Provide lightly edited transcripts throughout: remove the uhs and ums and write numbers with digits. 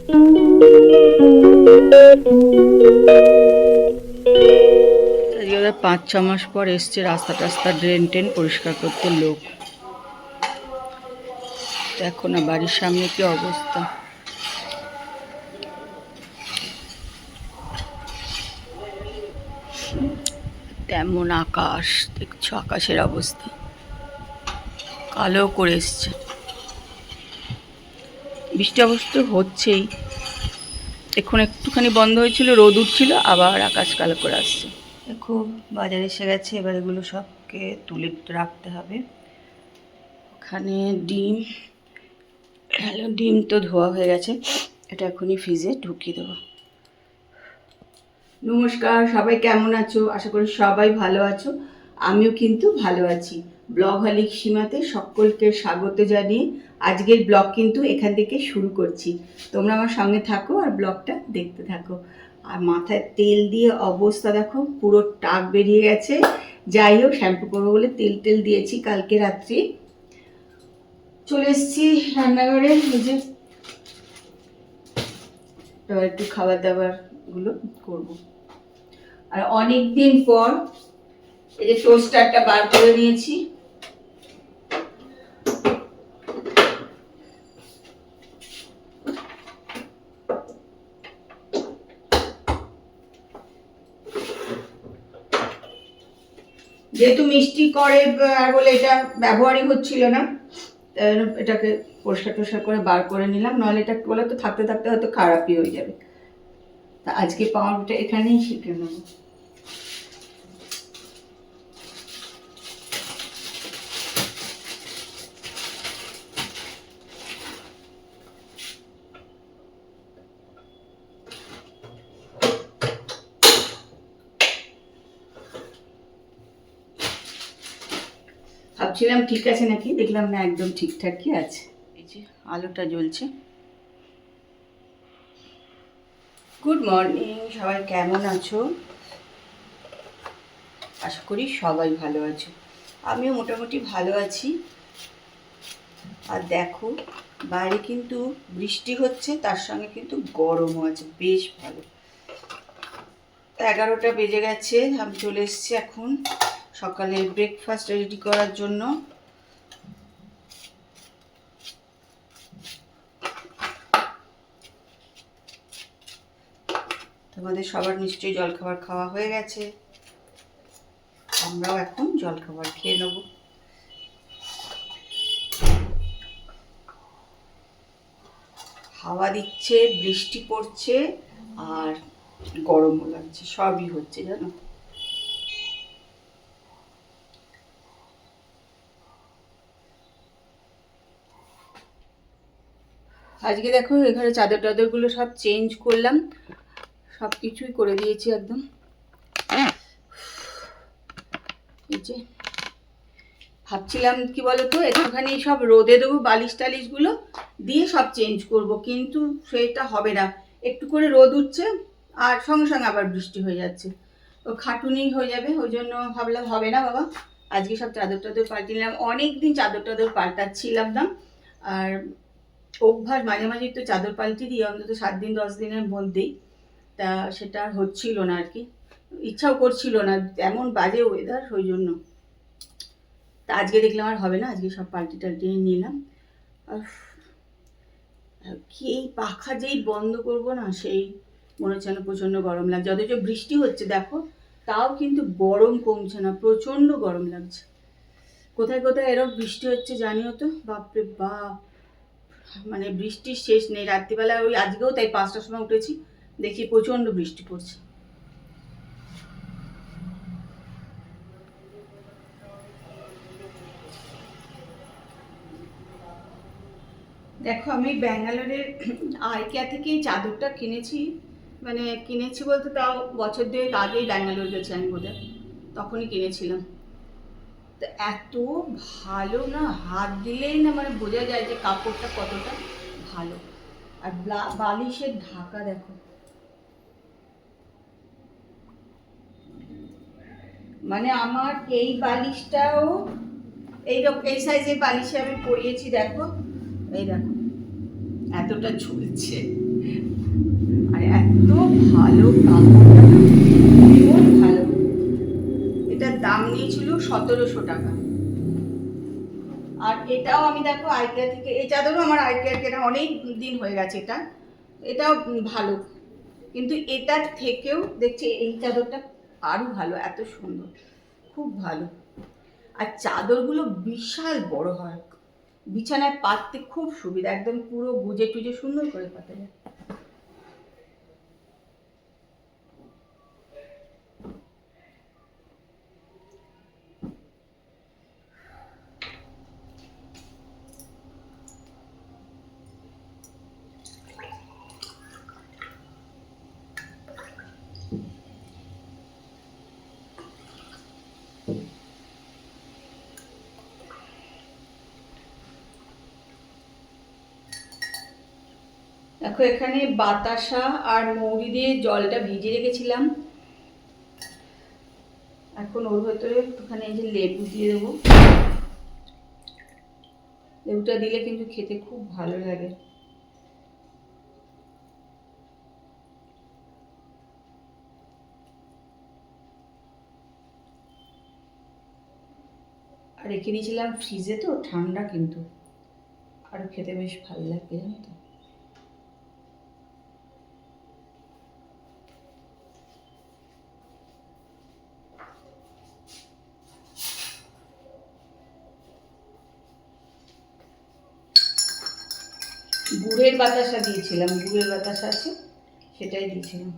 আজকে 5-6 মাস পর এসছে রাস্তা টাস্তা ড্রেন টেন পরিষ্কার করতে লোক। দেখো না বাড়ির সামনে কি অবস্থা। তেমন আকাশ দেখছো, আকাশের অবস্থা কালো করে এসছে। বৃষ্টি অবশ্য হচ্ছেই, এখন একটুখানি বন্ধ হয়েছিল, রোদ উঠছিল, আবার আকাশ কালো করে আসছে। দেখো বাজারে এসে গেছে, এবার এগুলো সবকে তুলে রাখতে হবে। ওখানে ডিম, হ্যালো, ডিম তো ধোয়া হয়ে গেছে, এটা এখনই ফ্রিজে ঢুকিয়ে দেবো। নমস্কার, সবাই কেমন আছো? আশা করি সবাই ভালো আছো, আমিও কিন্তু ভালো আছি। ব্লগ হলিক সীমাতে সকলকে স্বাগত জানিয়ে আজকের ব্লগ কিন্তু এখান থেকে শুরু করছি। তোমরা আমার সঙ্গে থাকো আর ব্লগটা দেখতে থাকো। আর মাথায় তেল দিয়ে অবস্থা দেখো, পুরো টাক বেরিয়ে গেছে। যাই হোক, শ্যাম্পু করবো বলে তেল দিয়েছি কালকে রাত্রি। চলে এসেছি রান্নাঘরে, বুঝে এবার একটু খাবার দাবার গুলো করবো। আর অনেক দিন পর এই যে টোস্টারটা বার করে নিয়েছি। যেহেতু মিষ্টি করে আর বলে এটা ব্যবহারই হচ্ছিল না, এটাকে পরিষ্কার করে বার করে নিলাম, নাহলে এটা বলে তো থাকতে থাকতে হয়তো খারাপই হয়ে যাবে। তা আজকে পাউরুটিটা এখানেই শিখে নেব। ভাবছিলাম ঠিক আছে নাকি, দেখলাম না একদম ঠিকঠাকই আছে। এই যে আলুটা জ্বলছে। গুড মর্নিং, সবাই কেমন আছো? আশা করি সবাই ভালো আছো, আমিও মোটামুটি ভালো আছি। আর দেখো বাইরে কিন্তু বৃষ্টি হচ্ছে, তার সঙ্গে কিন্তু গরমও আছে, বেশ ভালো। 11টা বেজে গেছে, আমি চলে এসেছি এখন সকালের ব্রেকফাস্ট রেডি করার জন্য। তোমাদের সবার নিশ্চয়ই জলখাবার খাওয়া হয়ে গেছে, আমরাও এখন জলখাবার খেয়ে নেব। হাওয়া দিচ্ছে, বৃষ্টি পড়ছে, আর গরমও লাগছে, সবই হচ্ছে জানো। আজকে দেখো এখানে চাদর টাদরগুলো সব চেঞ্জ করলাম, সব কিছুই করে দিয়েছি একদম। এই যে ভাবছিলাম কি বলতো, একটুখানি সব রোদে দেবো, বালিশ টালিশগুলো দিয়ে সব চেঞ্জ করব, কিন্তু সেটা হবে না। একটু করে রোদ উঠছে আর সঙ্গে সঙ্গে আবার বৃষ্টি হয়ে যাচ্ছে, তো খাটুনি হয়ে যাবে। ওই জন্য ভাবলাম হবে না বাবা, আজকে সব চাদর টাদর পাল্টে নিলাম। অনেক দিন চাদর টাদর পাল্টাচ্ছিলাম না, আর অভ্যাস মাঝে মাঝে একটু চাদর পাল্টে দিই, অন্তত 7 দিন 10 দিনের মধ্যেই। তা সেটা আর হচ্ছিল না আর কি, ইচ্ছাও করছিল না, এমন বাজে ওয়েদার, ওই জন্য। তা আজকে দেখলাম আর হবে না, আজকে সব পাল্টে টাল্টে নিলাম। আর কি এই পাখা যেই বন্ধ করব না, সেই মনে হচ্ছে না প্রচণ্ড গরম লাগছে। অথচ বৃষ্টি হচ্ছে দেখো, তাও কিন্তু গরম কমছে না, প্রচণ্ড গরম লাগছে। কোথায় কোথায় এরকম বৃষ্টি হচ্ছে জানিও তো, বাপরে বাপ, মানে বৃষ্টির শেষ নেই। রাত্রিবেলা ওই আজকেও তাই 5টার সময় উঠেছি, দেখি প্রচণ্ড বৃষ্টি পড়ছে। দেখো আমি ব্যাঙ্গালোরের আইকিয়া থেকে এই চাদরটা কিনেছি, মানে কিনেছি বলতে তাও বছর 2 আগেই ব্যাঙ্গালোর গেছি আমি, বোধহয় তখনই কিনেছিলাম। তো এত ভালো না, হাত দিলেই না মানে বোঝা যায় যে কাপড়টা কতটা ভালো। আর বালিশের ঢাকা দেখো, মানে আমার এই বালিশটাও এই সাইজের বালিশে আমি পরিয়েছি, দেখো এই দেখো এতটা ঝুলছে, 1700 টাকা। আর এটাও আমি দেখো আইকেয়া থেকে, এই চাদরও আমার আইকেয়ার কেনা, অনেক দিন হয়ে গেছে। এটাও ভালো, কিন্তু এটার থেকেও দেখছি এই চাদরটা আরো ভালো, এত সুন্দর, খুব ভালো। আর চাদরগুলো বিশাল বড় হয়, বিছানায় পাততে খুব সুবিধা, একদম পুরো গুজে টুজে সুন্দর করে পাতা যায়। দেখো এখানে বাতাসা আর মৌরি দিয়ে জলটা ভিজিয়ে রেখেছিলাম, এখন ওর ভেতরে একটুখানি এই যে লেবু দিয়ে দেবো। লেবুটা দিলে কিন্তু খেতে খুব ভালো লাগে। আর রেখে দিয়েছিলাম ফ্রিজে, তো ঠান্ডা, কিন্তু আরো খেতে বেশ ভালো লাগবে, জানো তো। গুড়ের বাতাসা দিয়েছিলাম, গুড়ের বাতাসা আছে, সেটাই দিয়েছিলাম।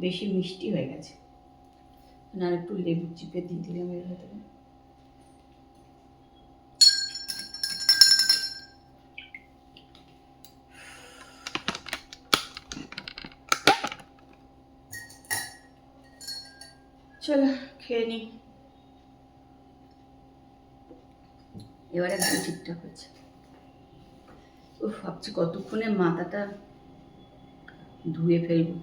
বেশি মিষ্টি হয়ে গেছে, না একটু লেবু চিপে দিয়ে দিলাম এর ভেতরে। চলো খেয়ে নিই, এবারে একদম ঠিকঠাক হয়েছে। ভাবছি কতক্ষণে মাথাটা ধুয়ে ফেলবো।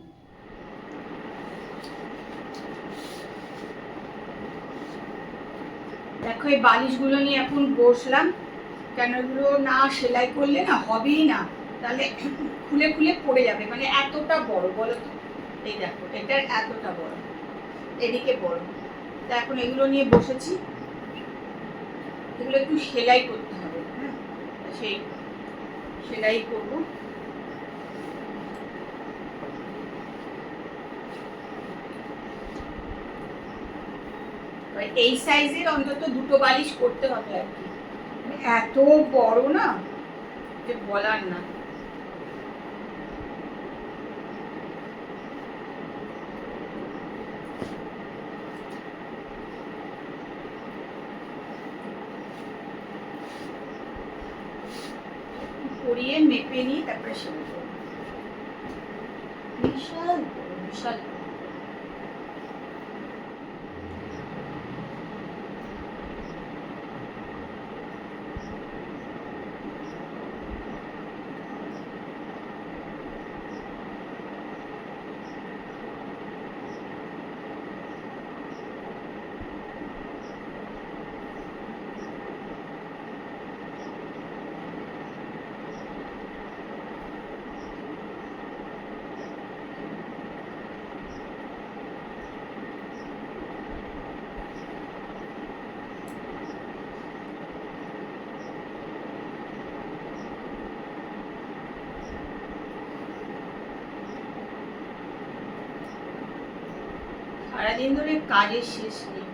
দেখো এই বালিশগুলো নিয়ে এখন বসলাম, কেন এগুলো না সেলাই করলে না হবেই না, তাহলে খুলে খুলে পড়ে যাবে, মানে এতটা বড়, বলো তো। এই দেখো এটার এতটা বড়, এদিকে বড়। তা এখন এগুলো নিয়ে বসেছি, এগুলো একটু সেলাই করতে হবে। হ্যাঁ, সেই সেলাই করবো। এই সাইজের অন্তত দুটো বালিশ করতে হবে আর কি, এত বড় না যে বলার না। করিয়ে মেপে নিই, তারপরে সেলাই করবো। বিশাল বড়, বিশাল বড়। সারাদিন ধরে কাজের শেষ নেই।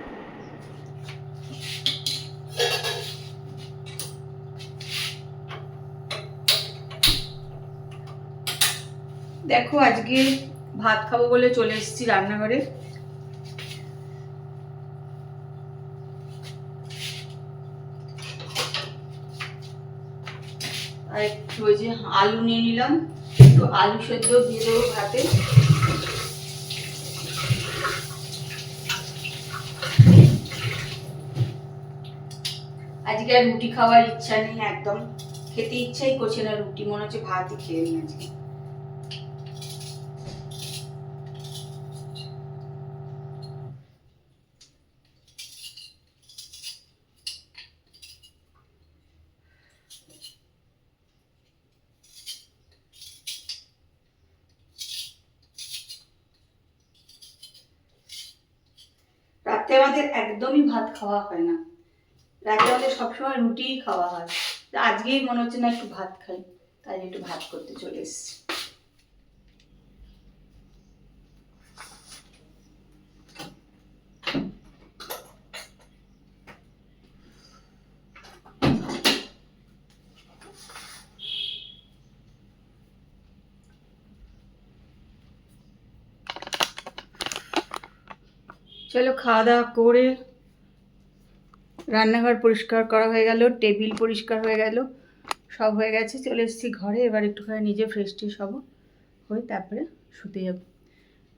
দেখো আজকে ভাত খাবো বলে চলে এসেছি রান্নাঘরে। আর একটু ওই যে আলু নিয়ে নিলাম, একটু আলু সেদ্ধ দিয়ে দেবো ভাতে। আজকে আর রুটি খাওয়ার ইচ্ছা নেই, একদম খেতে ইচ্ছাই করছে না রুটি, মনে হচ্ছে ভাতই খেয়ে নিই আজকে। আমাদের একদমই ভাত খাওয়া হয় না, রাতে আমাদের সবসময় রুটিই খাওয়া হয়। তো আজকেই মনে হচ্ছে না একটু ভাত খাই, তাই একটু ভাত করতে চলে এসেছি। চলো খাওয়া দাওয়া করে রান্নাঘর পরিষ্কার করা হয়ে গেল, টেবিল পরিষ্কার হয়ে গেল, সব হয়ে গেছে। চলে এসেছি ঘরে, এবার একটুখানি নিজে ফ্রেশ ট্রেশ হবো, হয়ে তারপরে শুতে যাব।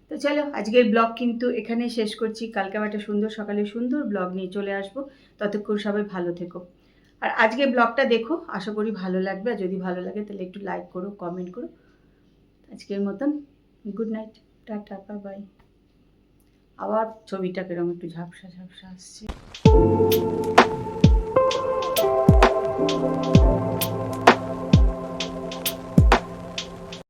তো চলো আজকের ব্লগ কিন্তু এখানেই শেষ করছি। কালকে আবার একটা সুন্দর সকালে সুন্দর ব্লগ নিয়ে চলে আসবো। ততক্ষণ সবাই ভালো থেকো। আর আজকের ব্লগটা দেখো, আশা করি ভালো লাগবে। আর যদি ভালো লাগে তাহলে একটু লাইক করো, কমেন্ট করো। আজকের মতন good night, tata, bye bye. আবার ছবিটা কিরকম একটু ঝাপসা ঝাপসা আসছে।